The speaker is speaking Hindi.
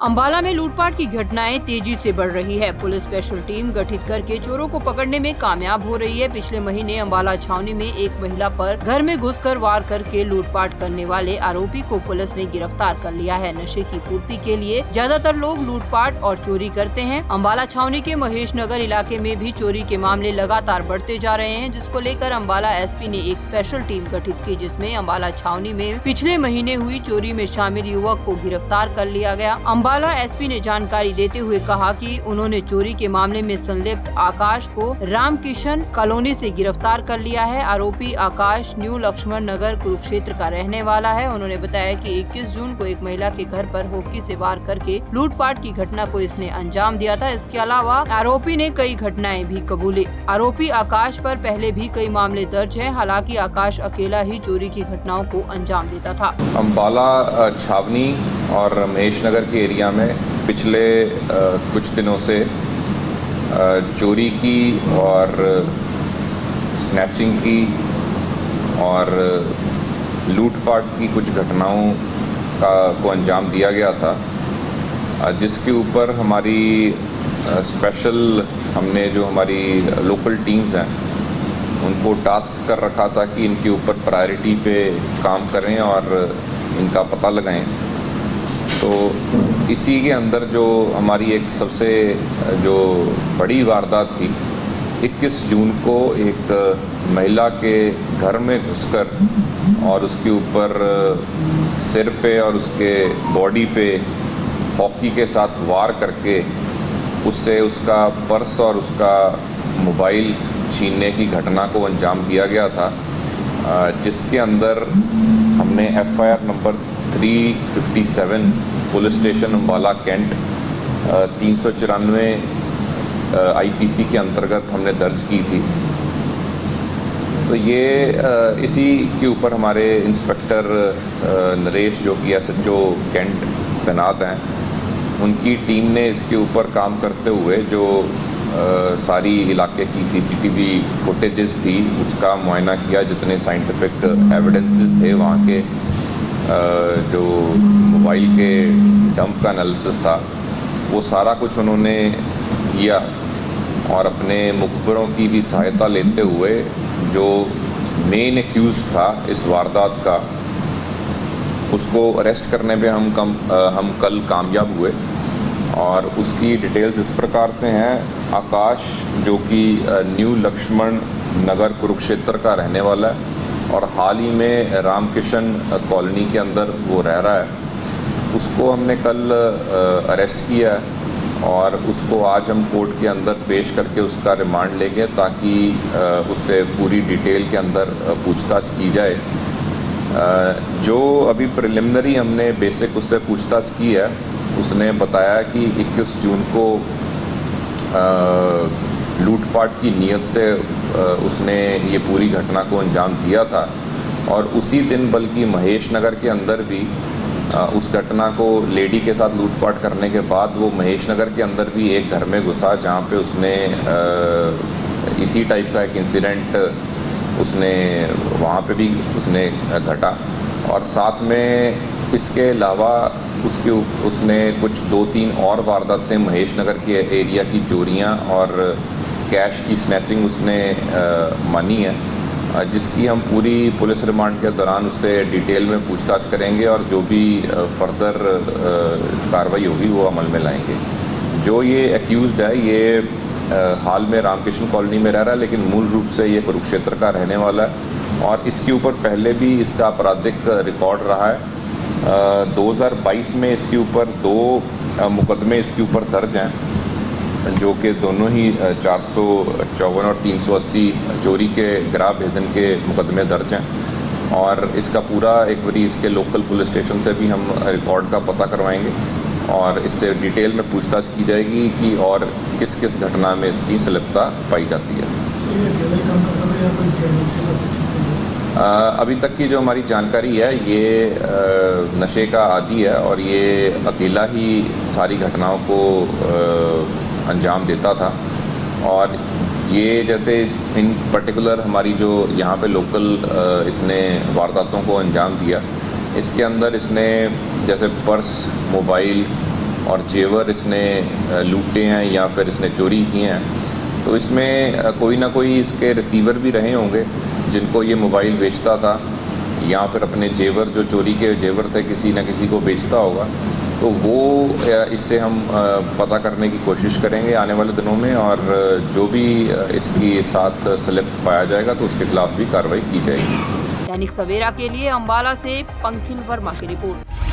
अंबाला में लूटपाट की घटनाएं तेजी से बढ़ रही है। पुलिस स्पेशल टीम गठित करके चोरों को पकड़ने में कामयाब हो रही है। पिछले महीने अंबाला छावनी में एक महिला पर घर में घुसकर वार करके लूटपाट करने वाले आरोपी को पुलिस ने गिरफ्तार कर लिया है। नशे की पूर्ति के लिए ज्यादातर लोग लूटपाट और चोरी करते हैं। अंबाला छावनी के महेश नगर इलाके में भी चोरी के मामले लगातार बढ़ते जा रहे हैं, जिसको लेकर अंबाला एसपी ने एक स्पेशल टीम गठित की, जिसमें अंबाला छावनी में पिछले महीने हुई चोरी में शामिल युवक को गिरफ्तार कर लिया गया। अंबाला एसपी ने जानकारी देते हुए कहा कि उन्होंने चोरी के मामले में संलिप्त आकाश को रामकिशन कॉलोनी से गिरफ्तार कर लिया है। आरोपी आकाश न्यू लक्ष्मण नगर कुरुक्षेत्र का रहने वाला है। उन्होंने बताया कि 21 जून को एक महिला के घर पर होकी से वार करके लूटपाट की घटना को इसने अंजाम दिया था। इसके अलावा आरोपी ने कई घटनाएं भी कबूली। आरोपी आकाश पर पहले भी कई मामले दर्ज है। हालांकि आकाश अकेला ही चोरी की घटनाओं को अंजाम देता था। अंबाला छावनी और महेश नगर के एरिया में पिछले कुछ दिनों से चोरी की और स्नैचिंग की और लूटपाट की कुछ घटनाओं को अंजाम दिया गया था, जिसके ऊपर हमारी स्पेशल हमने जो हमारी लोकल टीम्स हैं उनको टास्क कर रखा था कि इनके ऊपर प्रायोरिटी पे काम करें और इनका पता लगाएं। तो इसी के अंदर जो हमारी एक सबसे जो बड़ी वारदात थी, 21 जून को एक महिला के घर में घुसकर और उसके ऊपर सिर पे और उसके बॉडी पे हॉकी के साथ वार करके उससे उसका पर्स और उसका मोबाइल छीनने की घटना को अंजाम दिया गया था, जिसके अंदर हमने FIR number 357 police station Ambala cantt 394 IPC के अंतर्गत हमने दर्ज की थी। तो ये इसी के ऊपर हमारे इंस्पेक्टर नरेश जो कि SHO कैंट तैनात हैं, उनकी टीम ने इसके ऊपर काम करते हुए जो सारी इलाके की CCTV फुटेजेस थी उसका मुआयना किया। जितने साइंटिफिक एविडेंसेस थे वहाँ के, जो मोबाइल के डंप का एनालिसिस था, वो सारा कुछ उन्होंने किया और अपने मुखबरों की भी सहायता लेते हुए जो मेन एक्यूज था इस वारदात का, उसको अरेस्ट करने पे हम कल कामयाब हुए। और उसकी डिटेल्स इस प्रकार से हैं। आकाश जो कि न्यू लक्ष्मण नगर कुरुक्षेत्र का रहने वाला है और हाल ही में रामकिशन कॉलोनी के अंदर वो रह रहा है, उसको हमने कल अरेस्ट किया है और उसको आज हम कोर्ट के अंदर पेश करके उसका रिमांड लेंगे ताकि उससे पूरी डिटेल के अंदर पूछताछ की जाए। जो अभी प्रिलिमिनरी हमने बेसिक उससे पूछताछ की है, उसने बताया कि 21 जून को लूटपाट की नीयत से उसने ये पूरी घटना को अंजाम दिया था और उसी दिन बल्कि महेश नगर के अंदर भी उस घटना को लेडी के साथ लूटपाट करने के बाद वो महेश नगर के अंदर भी एक घर में घुसा, जहाँ पे उसने इसी टाइप का एक इंसिडेंट उसने वहाँ पे भी उसने घटा। और साथ में इसके अलावा उसने कुछ 2-3 और वारदातें महेश नगर के एरिया की चोरियाँ और कैश की स्नैचिंग उसने मानी है, जिसकी हम पूरी पुलिस रिमांड के दौरान उससे डिटेल में पूछताछ करेंगे और जो भी फर्दर कार्रवाई होगी वो अमल में लाएंगे। जो ये एक्यूज़्ड है ये हाल में रामकिशन कॉलोनी में रह रहा है, लेकिन मूल रूप से ये कुरुक्षेत्र का रहने वाला है और इसके ऊपर पहले भी इसका आपराधिक रिकॉर्ड रहा है। 2022 में इसके ऊपर 2 मुकदमे इसके ऊपर दर्ज हैं, जो कि दोनों ही 454 और 380 चोरी के गिरह भेदन के मुकदमे दर्ज हैं। और इसका पूरा एक बारी इसके लोकल पुलिस स्टेशन से भी हम रिकॉर्ड का पता करवाएंगे और इससे डिटेल में पूछताछ की जाएगी कि और किस किस घटना में इसकी संलिप्तता पाई जाती है। अभी तक की जो हमारी जानकारी है, ये नशे का आदी है और ये अकेला ही सारी घटनाओं को अंजाम देता था। और ये जैसे इन पर्टिकुलर हमारी जो यहाँ पे लोकल इसने वारदातों को अंजाम दिया, इसके अंदर इसने जैसे पर्स, मोबाइल और जेवर इसने लूटे हैं या फिर इसने चोरी किए हैं। तो इसमें कोई ना कोई इसके रिसीवर भी रहे होंगे जिनको ये मोबाइल बेचता था, या फिर अपने जेवर जो चोरी के जेवर थे किसी न किसी को बेचता होगा। तो वो इससे हम पता करने की कोशिश करेंगे आने वाले दिनों में, और जो भी इसकी साथ संलिप्त पाया जाएगा तो उसके खिलाफ भी कार्रवाई की जाएगी। दैनिक सवेरा के लिए अंबाला से पंखिल वर्मा की रिपोर्ट।